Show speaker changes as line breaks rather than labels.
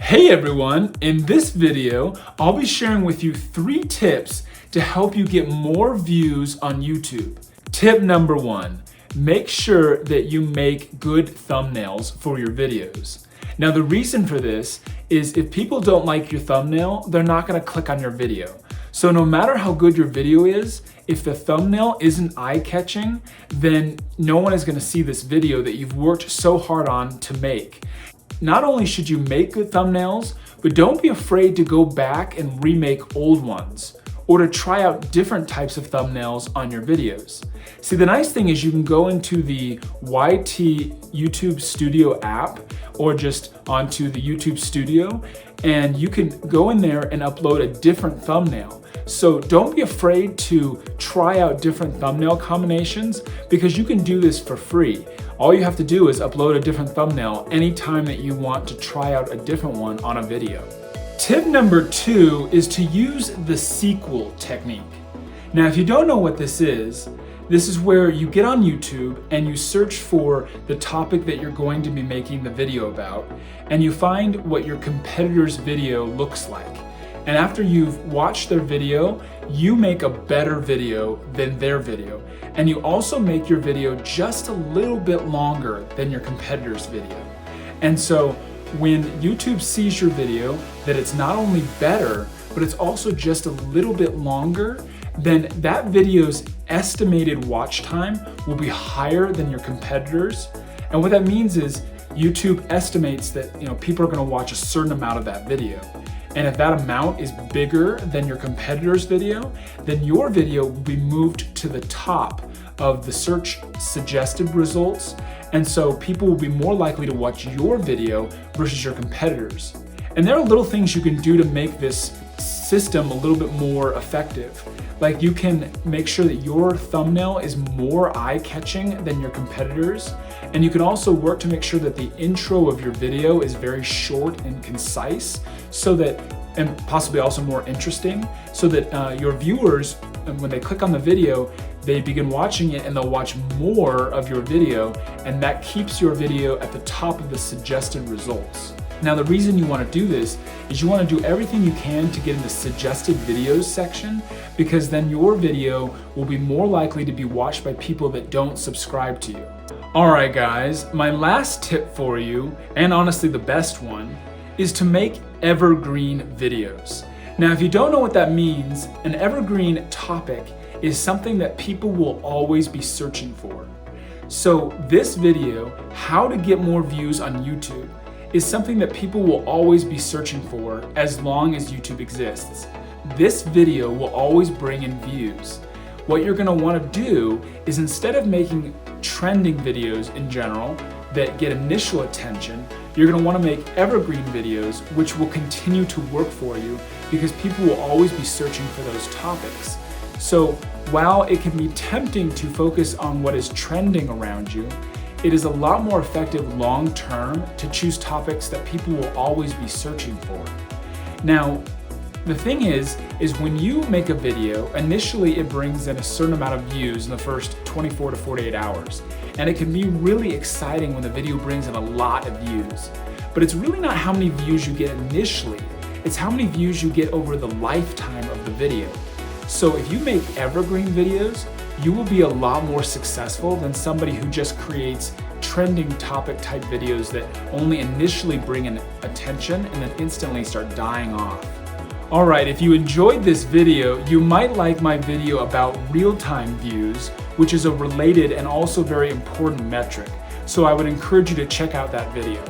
Hey everyone, in this video, I'll be sharing with you 3 tips to help you get more views on YouTube. Tip number 1, make sure that you make good thumbnails for your videos. Now the reason for this is if people don't like your thumbnail, they're not gonna click on your video. So no matter how good your video is, if the thumbnail isn't eye-catching, then no one is gonna see this video that you've worked so hard on to make. Not only should you make good thumbnails, but don't be afraid to go back and remake old ones or to try out different types of thumbnails on your videos. See, the nice thing is you can go into the YT YouTube Studio app or just onto the YouTube Studio and you can go in there and upload a different thumbnail. So don't be afraid to try out different thumbnail combinations because you can do this for free. All you have to do is upload a different thumbnail anytime that you want to try out a different one on a video. Tip number 2 is to use the SQL technique. Now, if you don't know what this is where you get on YouTube and you search for the topic that you're going to be making the video about, and you find what your competitor's video looks like. And after you've watched their video, you make a better video than their video. And you also make your video just a little bit longer than your competitor's video. And so when YouTube sees your video, that it's not only better, but it's also just a little bit longer, then that video's estimated watch time will be higher than your competitors. And what that means is YouTube estimates that people are gonna watch a certain amount of that video. And if that amount is bigger than your competitor's video, then your video will be moved to the top of the search suggested results. And so people will be more likely to watch your video versus your competitors. And there are little things you can do to make this system a little bit more effective. Like you can make sure that your thumbnail is more eye-catching than your competitors. And you can also work to make sure that the intro of your video is very short and concise and possibly also more interesting so that your viewers, when they click on the video, they begin watching it and they'll watch more of your video, and that keeps your video at the top of the suggested results. Now the reason you want to do this is you want to do everything you can to get in the suggested videos section, because then your video will be more likely to be watched by people that don't subscribe to you. Alright guys, my last tip for you, and honestly the best one, is to make evergreen videos. Now if you don't know what that means, an evergreen topic is something that people will always be searching for. So this video, how to get more views on YouTube, is something that people will always be searching for as long as YouTube exists. This video will always bring in views. What you're gonna wanna do is, instead of making trending videos in general that get initial attention, you're gonna wanna make evergreen videos which will continue to work for you because people will always be searching for those topics. So while it can be tempting to focus on what is trending around you, it is a lot more effective long term to choose topics that people will always be searching for. Now, the thing is when you make a video, initially it brings in a certain amount of views in the first 24 to 48 hours. And it can be really exciting when the video brings in a lot of views. But it's really not how many views you get initially, it's how many views you get over the lifetime of the video. So if you make evergreen videos, you will be a lot more successful than somebody who just creates trending topic type videos that only initially bring in attention and then instantly start dying off. Alright, if you enjoyed this video, you might like my video about real-time views, which is a related and also very important metric. So I would encourage you to check out that video.